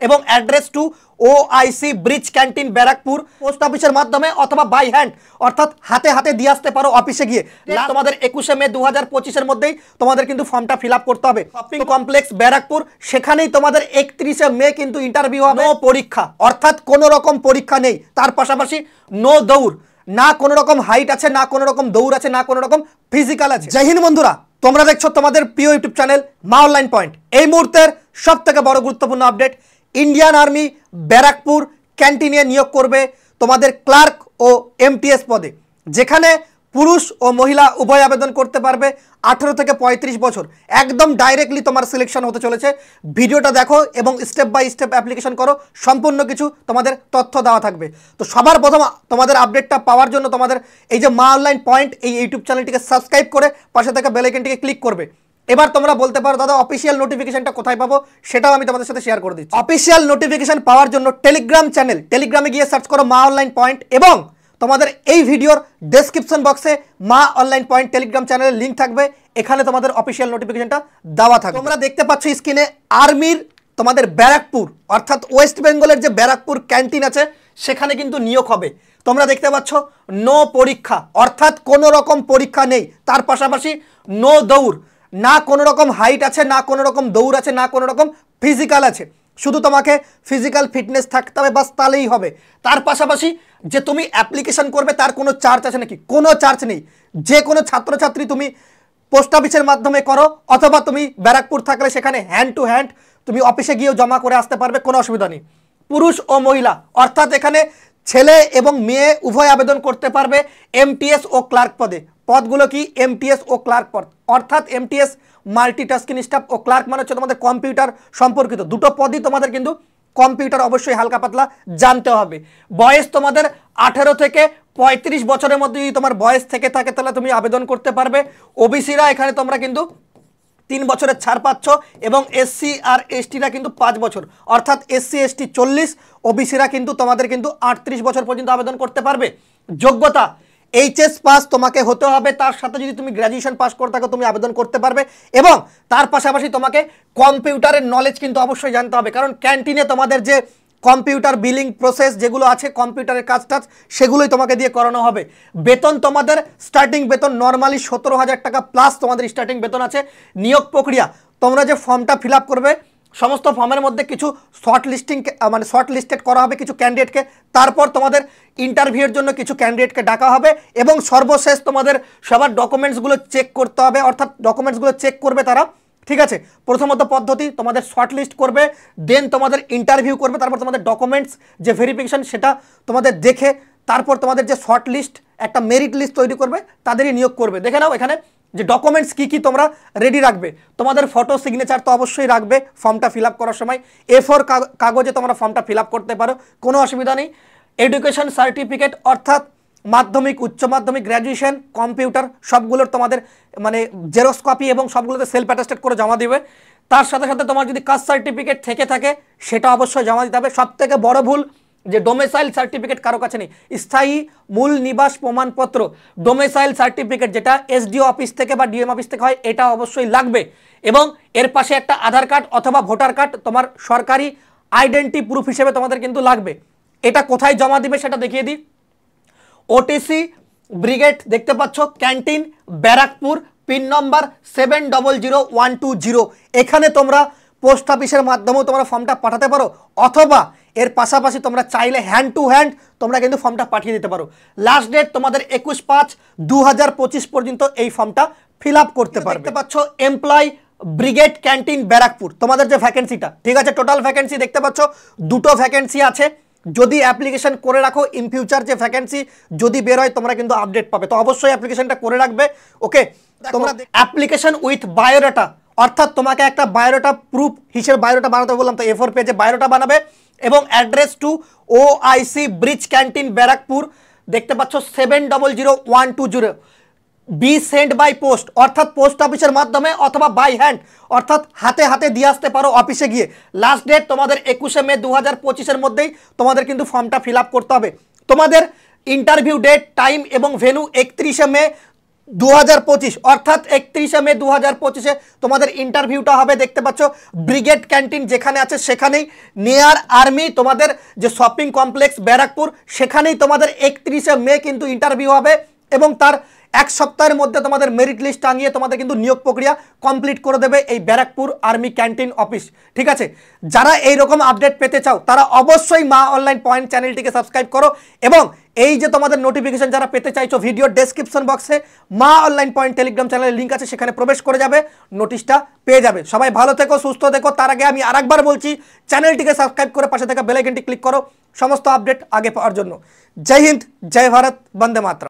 এবং address to OIC bridge canteen Barrackpore post অফিসের মাধ্যমে অথবা বাই হ্যান্ড অর্থাৎ হাতে হাতে দিয়ে আসতে পারো অফিসে গিয়ে। তোমাদের 21শে মে 2025-এর মধ্যেই তোমাদের কিন্তু ফর্মটা ফিল আপ করতে হবে। শপিং কমপ্লেক্স ব্যারাকপুর, সেখানেই তোমাদের 31শে মে কিন্তু ইন্টারভিউ হবে। নো পরীক্ষা অর্থাৎ কোনো রকম পরীক্ষা নেই, তার পাশাপাশি নো দৌড়, না কোনো রকম হাইট আছে, না কোনো রকম দৌড় আছে, না কোনো রকম ফিজিক্যাল আছে। জয় হিন্দ বন্ধুরা, তোমরা দেখছো তোমাদের প্রিয় ইউটিউব চ্যানেল মা অনলাইন পয়েন্ট। এই মুহূর্তের সব থেকে বড় গুরুত্বপূর্ণ আপডেট, ইন্ডিয়ান আর্মি ব্যারাকপুর ক্যান্টিনে নিয়োগ করবে তোমাদের ক্লার্ক ও এমটিএস পদে, যেখানে পুরুষ ও মহিলা উভয় আবেদন করতে পারবে। 18 থেকে 35 বছর, একদম ডাইরেক্টলি তোমার সিলেকশন হতে চলেছে। ভিডিওটা দেখো এবং স্টেপ বাই স্টেপ অ্যাপ্লিকেশন করো, সম্পূর্ণ কিছু তোমাদের তথ্য দেওয়া থাকবে। তো সবার প্রথম তোমাদের আপডেটটা পাওয়ার জন্য তোমাদের এই যে মা অনলাইন পয়েন্ট এই ইউটিউব চ্যানেলটিকে সাবস্ক্রাইব করে পাশে থাকা বেল আইকনটিকে ক্লিক করবে। এবার তোমরা বলতে পারো দাদা অফিসিয়াল নোটিফিকেশনটা কোথায় পাবো, সেটাও আমি তোমাদের সাথে শেয়ার করে দিচ্ছি। অফিসিয়াল নোটিফিকেশন পাওয়ার জন্য টেলিগ্রাম চ্যানেল, টেলিগ্রামে গিয়ে সার্চ করো মা অনলাইন পয়েন্ট এবং তোমাদের এই ভিডিওর ডেসক্রিপশন বক্সে মা অনলাইন পয়েন্ট টেলিগ্রাম চ্যানেলের লিঙ্ক থাকবে, এখানে তোমাদের অফিসিয়াল নোটিফিকেশনটা দেওয়া থাকবে। তোমরা দেখতে পাচ্ছ স্ক্রিনে আর্মির তোমাদের ব্যারাকপুর অর্থাৎ ওয়েস্ট বেঙ্গলের যে ব্যারাকপুর ক্যান্টিন আছে সেখানে কিন্তু নিয়োগ হবে। তোমরা দেখতে পাচ্ছ নো পরীক্ষা অর্থাৎ কোনো রকম পরীক্ষা নেই, তার পাশাপাশি নো দৌড়, না কোনো রকম হাইট আছে, না কোনো রকম দৌড় আছে, না কোনো রকম ফিজিক্যাল আছে, শুধু তোমাকে ফিজিক্যাল ফিটনেস থাকতে হবে, বাস তাহলেই হবে। তার পাশাপাশি যে তুমি অ্যাপ্লিকেশন করবে তার কোনো চার্জ আছে নাকি, কোনো চার্জ নেই। যে কোনো ছাত্রছাত্রী তুমি পোস্ট অফিসের মাধ্যমে করো অথবা তুমি ব্যারাকপুর থাকলে সেখানে হ্যান্ড টু হ্যান্ড তুমি অফিসে গিয়েও জমা করে আসতে পারবে, কোনো অসুবিধা নেই। পুরুষ ও মহিলা অর্থাৎ এখানে ছেলে এবং মেয়ে উভয় আবেদন করতে পারবে এমটিএস ও ক্লার্ক পদে। পদগুলো কি? এমটিএস ও ক্লার্ক পদ, অর্থাৎ এমটিএস মাল্টিটাস্কিং স্টাফ ও ক্লার্ক মানে হচ্ছে তোমাদের কম্পিউটার সম্পর্কিত দুটো পদই তোমাদের কিন্তু কম্পিউটার অবশ্যই হালকা পাতলা জানতে হবে। বয়স তোমাদের 18 থেকে 35 বছরের মধ্যে যদি তোমার বয়স থেকে থাকে তাহলে তুমি আবেদন করতে পারবে। ওবিসিরা এখানে তোমরা কিন্তু 3 বছরের ছাড় পাচ্ছ এবং এসসি আর এসটিরা কিন্তু 5 বছর, অর্থাৎ এসসি এসটি 40, ওবিসিরা কিন্তু তোমাদের কিন্তু 38 বছর পর্যন্ত আবেদন করতে পারবে। যোগ্যতা এইচএস পাস তোমাকে হতে হবে, তার সাথে যদি তুমি গ্র্যাজুয়েশন পাস করে থাকো তুমি আবেদন করতে পারবে এবং তার পাশাপাশি তোমাকে কম্পিউটারের নলেজ কিন্তু অবশ্যই জানতে হবে, কারণ ক্যান্টিনে তোমাদের যে কম্পিউটার বিলিং প্রসেস যেগুলো আছে কম্পিউটারের কাজ টাজ সেগুলোই তোমাকে দিয়ে করানো হবে। বেতন তোমাদের স্টার্টিং বেতন নর্মালি 17,000 টাকা প্লাস তোমাদের স্টার্টিং বেতন আছে। নিয়োগ প্রক্রিয়া, তোমরা যে ফর্মটা ফিল আপ করবে সমস্ত ফর্মের মধ্যে কিছু শর্ট লিস্টেড করা হবে কিছু ক্যান্ডিডেটকে, তারপর তোমাদের ইন্টারভিউয়ের জন্য কিছু ক্যান্ডিডেটকে ডাকা হবে এবং সর্বশেষ তোমাদের সবার ডকুমেন্টসগুলো চেক করতে হবে, অর্থাৎ ডকুমেন্টসগুলো চেক করবে তারা, ঠিক আছে। প্রথমত পদ্ধতি তোমাদের শর্ট লিস্ট করবে, দেন তোমাদের ইন্টারভিউ করবে, তারপর তোমাদের ডকুমেন্টস যে ভেরিফিকেশন সেটা তোমাদের দেখে তারপর তোমাদের যে শর্ট লিস্ট একটা মেরিট লিস্ট তৈরি করবে তাদেরই নিয়োগ করবে। দেখে নাও এখানে যে ডকুমেন্টস কী কী তোমরা রেডি রাখবে। তোমাদের ফটো সিগনেচার তো অবশ্যই রাখবে ফর্মটা ফিল আপ করার সময়। A4 কাগজে তোমরা ফর্মটা ফিল আপ করতে পারো, কোনো অসুবিধা নেই। এডুকেশন সার্টিফিকেট অর্থাৎ মাধ্যমিক, উচ্চ মাধ্যমিক, গ্র্যাজুয়েশন, কম্পিউটার সবগুলোর তোমাদের মানে জেরক্স কপি এবং সবগুলোতে সেলফ অ্যাটাস্টেড করে জমা দিবে। তার সাথে সাথে তোমার যদি কাস্ট সার্টিফিকেট থেকে থাকে সেটা অবশ্যই জমা দিতে হবে। সবথেকে বড় ভুল যে ডোমেসাইল সার্টিফিকেট কারো কাছে নেই, স্থায়ী মূল নিবাস প্রমাণপত্র ডোমেসাইল সার্টিফিকেট যেটা এসডিও অফিস থেকে বা ডিএম অফিস থেকে হয় এটা অবশ্যই লাগবে এবং এর পাশে একটা আধার কার্ড অথবা ভোটার কার্ড তোমার সরকারি আইডেন্টি প্রুফ হিসেবে তোমাদের কিন্তু লাগবে। এটা কোথায় জমা দিবে সেটা দেখিয়ে দিই। ওটিসি ব্রিগেড দেখতে পাচ্ছ ক্যান্টিন ব্যারাকপুর, পিন নম্বর 700120, এখানে তোমরা পোস্ট অফিসের মাধ্যমেও তোমরা ফর্মটা পাঠাতে পারো অথবা এর পাশাপাশি তোমরা চাইলে হ্যান্ড টু হ্যান্ড তোমরা কিন্তু ফর্মটা পাঠিয়ে দিতে পারো। লাস্ট ডেট তোমাদের 21/5/2025 পর্যন্ত এই ফর্মটা ফিল আপ করতে পারবে। দেখতে পাচ্ছ এমপ্লয় ব্রিগেড ক্যান্টিন ব্যারাকপুর তোমাদের যে ভ্যাকেন্সিটা, ঠিক আছে, টোটাল ভ্যাকেন্সি দেখতে পাচ্ছ দুটো ভ্যাকেন্সি আছে। যদি অ্যাপ্লিকেশন করে রাখো ইন ফিউচার যে ভ্যাকেন্সি যদি বের হয় তোমরা কিন্তু আপডেট পাবে, তো অবশ্যই অ্যাপ্লিকেশনটা করে রাখবে। ওকে, তোমরা অ্যাপ্লিকেশন উইথ বায়োডাটা অর্থাৎ তোমাকে একটা বায়োডাটা প্রুফ হিসেবে বায়োডাটা বানাতে বললাম, তো A4 পেজে বায়োডাটা বানাবে এবং address to OIC bridge canteen Barrackpore দেখতে পাচ্ছ 700120, বি সেন্ড বাই পোস্ট অর্থাৎ পোস্ট অফিসের মাধ্যমে অথবা বাই হ্যান্ড অর্থাৎ হাতে হাতে দিয়ে আসতে পারো অফিসে গিয়ে। লাস্ট ডেট তোমাদের 21শে মে 2025-এর মধ্যেই তোমাদের কিন্তু ফর্মটা ফিল আপ করতে হবে। তোমাদের ইন্টারভিউ ডেট, টাইম এবং ভেন্যু 31শে মে 2025 অর্থাৎ 31শে মে 2025-এ তোমাদের ইন্টারভিউটা হবে। দেখতে পাচ্ছ ব্রিগেড ক্যান্টিন যেখানে আছে সেখানেই, নিয়ার আর্মি তোমাদের যে শপিং কমপ্লেক্স ব্যারাকপুর সেখানেই তোমাদের 31শে মে কিন্তু ইন্টারভিউ হবে এবং তার এক সপ্তাহের মধ্যে তোমাদের মেরিট লিস্ট টাঙিয়ে তোমাদের কিন্তু নিয়োগ প্রক্রিয়া কমপ্লিট করে দেবে এই ব্যারাকপুর আর্মি ক্যান্টিন অফিস। ঠিক আছে, যারা এই রকম আপডেট পেতে চাও তারা অবশ্যই মা অনলাইন পয়েন্ট চ্যানেলটিকে সাবস্ক্রাইব করো এবং এই যে তোমাদের নোটিফিকেশন যারা পেতে চাইছো ভিডিওর ডেসক্রিপশন বক্সে মা অনলাইন পয়েন্ট টেলিগ্রাম চ্যানেলের লিঙ্ক আছে, সেখানে প্রবেশ করে যাবে, নোটিশটা পেয়ে যাবে। সবাই ভালো থেকো, সুস্থ থেকো। তার আগে আমি আরেকবার বলছি, চ্যানেলটিকে সাবস্ক্রাইব করে পাশে থাকা বেল আইকনটি ক্লিক করো সমস্ত আপডেট আগে পাওয়ার জন্য। জয় হিন্দ, জয় ভারত, বন্দে মাতরম।